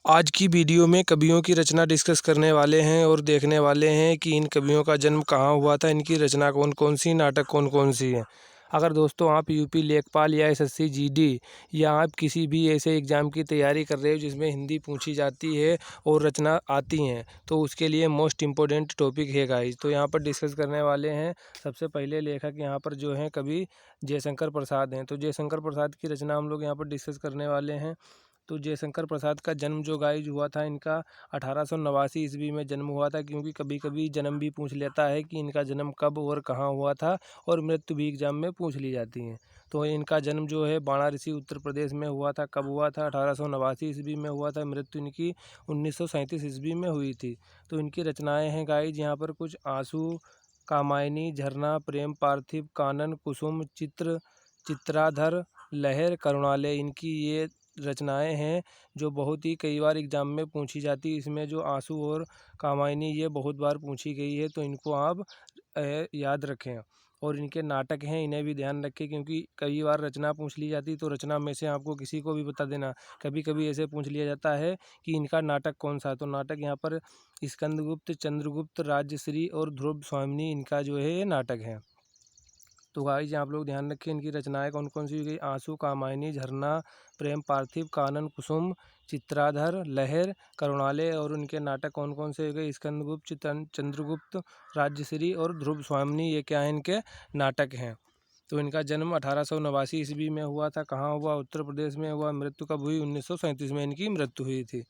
आज की वीडियो में कवियों की रचना डिस्कस करने वाले हैं और देखने वाले हैं कि इन कवियों का जन्म कहाँ हुआ था, इनकी रचना कौन कौन सी, नाटक कौन कौन सी है। अगर दोस्तों आप यूपी लेखपाल या एसएससी जीडी या आप किसी भी ऐसे एग्ज़ाम की तैयारी कर रहे हो जिसमें हिंदी पूछी जाती है और रचना आती हैं, तो उसके लिए मोस्ट इम्पोर्टेंट टॉपिक है गाइस। तो यहाँ पर डिस्कस करने वाले हैं। सबसे पहले लेखक यहाँ पर जो हैं कवि जयशंकर प्रसाद हैं। तो जयशंकर प्रसाद की रचना हम लोग यहाँ पर डिस्कस करने वाले हैं। तो जयशंकर प्रसाद का जन्म जो गाइज हुआ था, इनका 1889 ईस्वी में जन्म हुआ था, क्योंकि कभी कभी जन्म भी पूछ लेता है कि इनका जन्म कब और कहाँ हुआ था, और मृत्यु भी एग्जाम में पूछ ली जाती हैं। तो इनका जन्म जो है वाराणसी उत्तर प्रदेश में हुआ था। कब हुआ था? 1889 ईस्वी में हुआ था। मृत्यु इनकी 1937 ईस्वी में हुई थी। तो इनकी रचनाएँ हैं गाइज यहाँ पर कुछ: आंसू, कामायनी, झरना, प्रेम पार्थिव, कानन, कुसुम, चित्राधर, लहर, करुणालय, इनकी ये रचनाएं हैं जो बहुत ही कई बार एग्जाम में पूछी जाती है। इसमें जो आंसू और कामायनी ये बहुत बार पूछी गई है, तो इनको आप याद रखें। और इनके नाटक हैं, इन्हें भी ध्यान रखें, क्योंकि कई बार रचना पूछ ली जाती है तो रचना में से आपको किसी को भी बता देना। कभी कभी ऐसे पूछ लिया जाता है कि इनका नाटक कौन सा है। तो नाटक यहाँ पर स्कंदगुप्त, चंद्रगुप्त, राजश्री और ध्रुव स्वामिनी, इनका जो है ये नाटक है। तो गाइस आप लोग ध्यान रखें, इनकी रचनाएं कौन कौन सी हुई गई: आंसू, कामायनी, झरना, प्रेम पार्थिव, कानन, कुसुम, चित्राधर, लहर, करुणालय। और उनके नाटक कौन कौन से हुए गए: स्कंदगुप्त, चंद्रगुप्त, राजश्री और ध्रुव स्वामिनी, ये क्या है इनके नाटक हैं। तो इनका जन्म 1889 ईस्वी में हुआ था। कहाँ हुआ? उत्तर प्रदेश में हुआ। मृत्यु कब हुई? 1937 में इनकी मृत्यु हुई थी।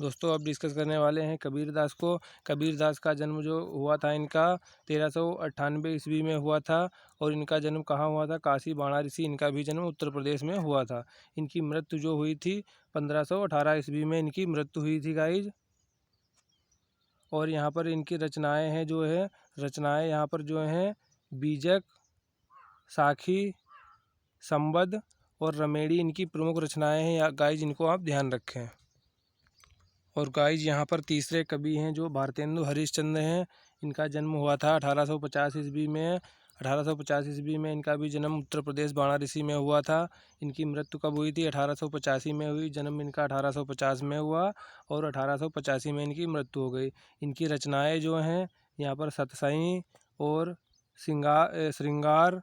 दोस्तों अब डिस्कस करने वाले हैं कबीरदास को। कबीरदास का जन्म जो हुआ था इनका 1398 ईस्वी में हुआ था। और इनका जन्म कहाँ हुआ था? काशी वाराणसी, इनका भी जन्म उत्तर प्रदेश में हुआ था। इनकी मृत्यु जो हुई थी 1518 ईस्वी में इनकी मृत्यु हुई थी गाइज। और यहाँ पर इनकी रचनाएं हैं जो है, रचनाएं यहाँ पर जो हैं बीजक, साखी, संबद्ध और रमेड़ी, इनकी प्रमुख रचनाएं हैं गाइज, इनको आप ध्यान रखें। और गाइज यहाँ पर तीसरे कवि हैं जो भारतेंदु हरिश्चंद्र हैं। इनका जन्म हुआ था 1850 ईस्वी में। 1850 ईस्वी में इनका भी जन्म उत्तर प्रदेश वाराणसी में हुआ था। इनकी मृत्यु कब हुई थी? 1885 में हुई। जन्म इनका 1850 में हुआ और 1885 में इनकी मृत्यु हो गई। इनकी रचनाएं जो हैं यहाँ पर सतसई और श्रृंगार,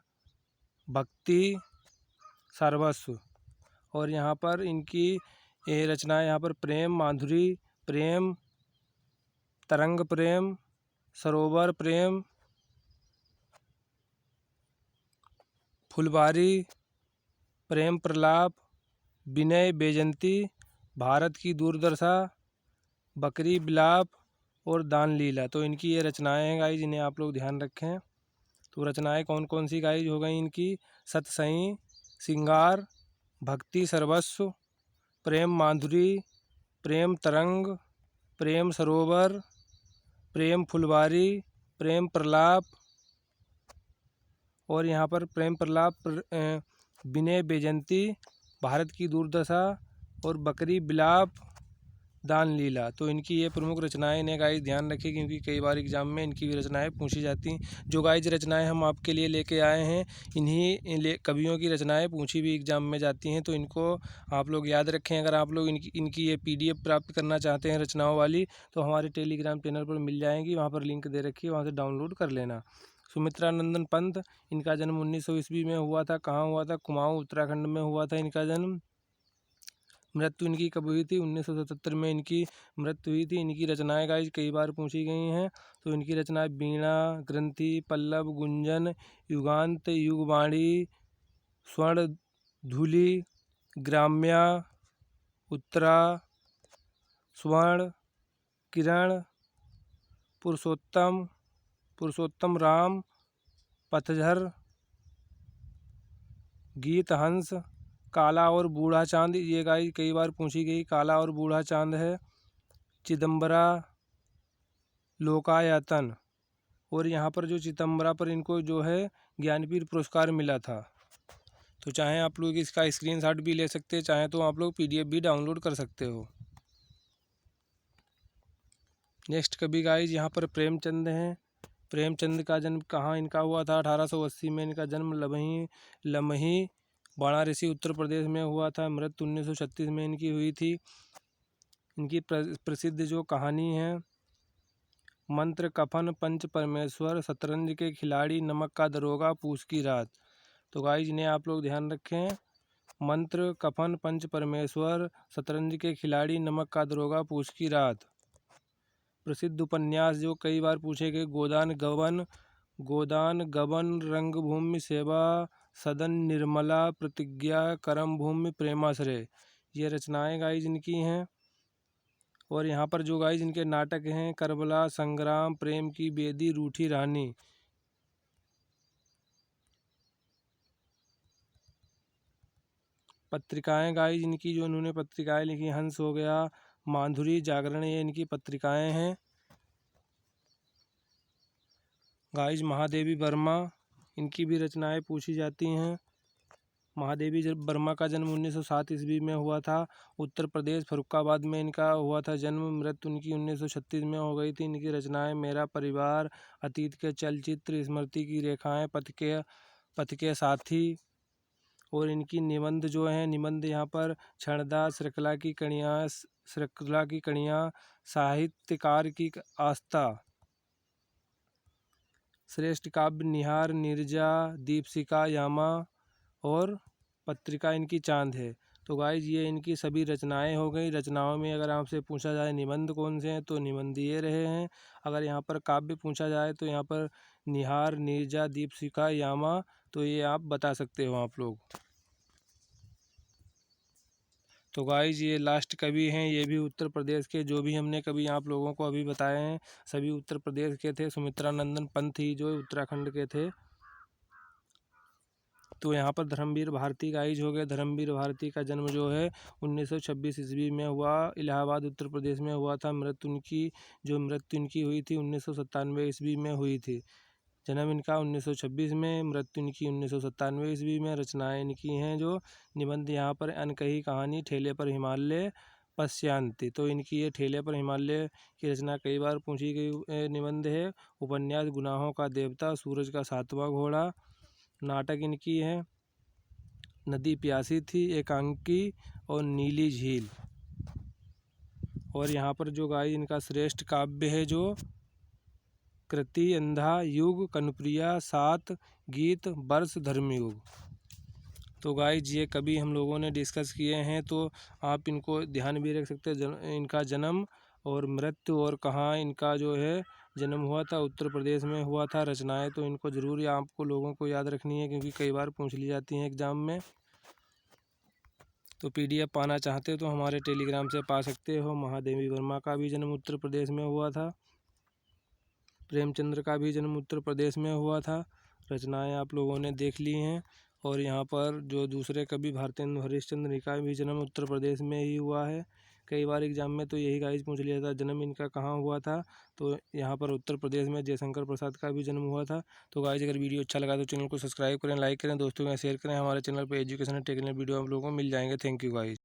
भक्ति, सर्वस्व। और यहाँ पर इनकी ये रचनाएं यहाँ पर प्रेम माधुरी, प्रेम तरंग, प्रेम सरोवर, प्रेम फुलवारी, प्रेम प्रलाप, विनय बेजंती, भारत की दूरदर्शा, बकरी बिलाप और दान लीला। तो इनकी ये रचनाएं हैं गाइज, इन्हें आप लोग ध्यान रखें। तो रचनाएं कौन कौन सी गाइज हो गई इनकी: सतसई, श्रृंगार, भक्ति सर्वस्व, प्रेम माधुरी, प्रेम तरंग, प्रेम सरोवर, प्रेम फुलवारी, प्रेम प्रलाप। और यहाँ पर प्रेम प्रलाप, विनय बेजंती, भारत की दूरदशा और बकरी बिलाप, दान लीला। तो इनकी ये प्रमुख रचनाएं, इन्हें गाइज ध्यान रखें, क्योंकि कई बार एग्जाम में इनकी भी रचनाएं पूछी जाती हैं। जो गाइज रचनाएं हम आपके लिए लेके आए हैं, इन्हीं कवियों की रचनाएं पूछी भी एग्जाम में जाती हैं, तो इनको आप लोग याद रखें। अगर आप लोग इनकी ये PDF प्राप्त करना चाहते हैं रचनाओं वाली, तो हमारे टेलीग्राम चैनल पर मिल जाएंगी, वहाँ पर लिंक दे रखी है, वहाँ से डाउनलोड कर लेना। सुमित्रानंदन पंत, इनका जन्म 1900 ईस्वी में हुआ था। कहाँ हुआ था? कुमाऊँ उत्तराखंड में हुआ था इनका जन्म। मृत्यु इनकी कब हुई थी? 1977 में इनकी मृत्यु हुई थी। इनकी रचनाएं गाइज कई बार पूछी गई हैं। तो इनकी रचनाएं वीणा, ग्रंथि, पल्लव, गुंजन, युगांत, युगवाणी, स्वर्ण धूलि, ग्राम्या, उत्तरा, स्वर्ण किरण, पुरुषोत्तम, पुरुषोत्तम राम, पतझर, गीत हंस, काला और बूढ़ा चांद, ये गाइस कई बार पूछी गई, काला और बूढ़ा चांद है। चिदम्बरा, लोकायतन। और यहाँ पर जो चिदम्बरा पर इनको जो है ज्ञानपीठ पुरस्कार मिला था। तो चाहे आप लोग इसका स्क्रीनशॉट भी ले सकते हैं, चाहे तो आप लोग PDF भी डाउनलोड कर सकते हो। नेक्स्ट कवि गाइज यहाँ पर प्रेमचंद हैं। प्रेमचंद का जन्म कहाँ इनका हुआ था? 1880 में इनका जन्म लमही वाराणसी उत्तर प्रदेश में हुआ था। मृत्यु 1936 में इनकी हुई थी। इनकी प्रसिद्ध जो कहानी है, मंत्र कफन पंच परमेश्वर, शतरंज के खिलाड़ी, नमक का दरोगा, पूस की रात। तो गाइस इन्हें आप लोग ध्यान रखें। मंत्र कफन पंच परमेश्वर, शतरंज के खिलाड़ी, नमक का दरोगा, पूस की रात। प्रसिद्ध उपन्यास जो कई बार पूछे गए, गोदान गबन, रंगभूमि सेवा, सदन निर्मला, प्रतिज्ञा, करम भूमि, प्रेमाश्रय। ये रचनाएं गाइस इनकी हैं। और यहाँ पर जो गाइस इनके नाटक हैं, करबला, संग्राम, प्रेम की बेदी, रूठी रानी। पत्रिकाएं गाइस इनकी जो इन्होंने पत्रिकाएं लिखी, हंस हो गया, माधुरी, जागरण, ये इनकी पत्रिकाएं हैं। गाइस महादेवी वर्मा, इनकी भी रचनाएं पूछी जाती हैं। महादेवी वर्मा का जन्म 1907 ईस्वी में हुआ था। उत्तर प्रदेश फर्रुखाबाद में इनका हुआ था जन्म। मृत्यु इनकी 1936 में हो गई थी। इनकी रचनाएं मेरा परिवार, अतीत के चलचित्र, स्मृति की रेखाएं, पथ के साथी। और इनकी निबंध जो है, निबंध यहाँ पर क्षणदास, श्रृंखला की कणियाँ, साहित्यकार की आस्था, श्रेष्ठ काव्य, निहार, नीरजा, दीपशिखा, यामा, और पत्रिका इनकी चांद है। तो गाइज ये इनकी सभी रचनाएं हो गई। रचनाओं में अगर आपसे पूछा जाए निबंध कौन से हैं, तो निबंध ये रहे हैं। अगर यहाँ पर काव्य पूछा जाए तो यहाँ पर निहार, नीरजा, दीपशिखा, यामा, तो ये आप बता सकते हो आप लोग। तो गाइज ये लास्ट कवि हैं, ये भी उत्तर प्रदेश के, जो भी हमने कवि आप लोगों को अभी बताए हैं सभी उत्तर प्रदेश के थे। सुमित्रानंदन पंत ही जो उत्तराखंड के थे। तो यहाँ पर धर्मवीर भारती गाइज हो गए। धर्मवीर भारती का जन्म जो है 1926 ईस्वी में हुआ, इलाहाबाद उत्तर प्रदेश में हुआ था। मृत्यु इनकी हुई थी 1997 ईस्वी में हुई थी। जन्म इनका 1926 में, मृत्यु इनकी 1997 ईस्वी में। रचनाएं इनकी हैं जो निबंध यहाँ पर अनकही कहानी, ठेले पर हिमालय, पश्यांति। तो इनकी ये ठेले पर हिमालय की रचना कई बार पूछी गई निबंध है। उपन्यास गुनाहों का देवता, सूरज का सातवां घोड़ा। नाटक इनकी है नदी प्यासी थी, एकांकी, और नीली झील। और यहाँ पर जो गाइस इनका श्रेष्ठ काव्य है जो कृति, अंधा युग, कनुप्रिया, सात, गीत, वर्ष, धर्मयुग। तो गाइस ये कभी हम लोगों ने डिस्कस किए हैं, तो आप इनको ध्यान भी रख सकते हैं। इनका जन्म और मृत्यु और कहाँ इनका जो है जन्म हुआ था, उत्तर प्रदेश में हुआ था। रचनाएं तो इनको ज़रूर आपको लोगों को याद रखनी है, क्योंकि कई बार पूछ ली जाती हैं एग्ज़ाम में। तो PDF पाना चाहते हो तो हमारे टेलीग्राम से पा सकते हो। महादेवी वर्मा का भी जन्म उत्तर प्रदेश में हुआ था। प्रेमचंद्र का भी जन्म उत्तर प्रदेश में हुआ था। रचनाएं आप लोगों ने देख ली हैं। और यहाँ पर जो दूसरे कवि भारतेंदु हरिश्चंद्र का भी जन्म उत्तर प्रदेश में ही हुआ है। कई बार एग्जाम में तो यही गाइस पूछ लिया था जन्म इनका कहाँ हुआ था, तो यहाँ पर उत्तर प्रदेश में जयशंकर प्रसाद का भी जन्म हुआ था। तो गाइस अगर वीडियो अच्छा लगा तो चैनल को सब्सक्राइब करें, लाइक करें, दोस्तों के साथ शेयर करें। हमारे चैनल पर एजुकेशन टेक्निकल वीडियो आप लोगों को मिल जाएंगे। Thank you guys.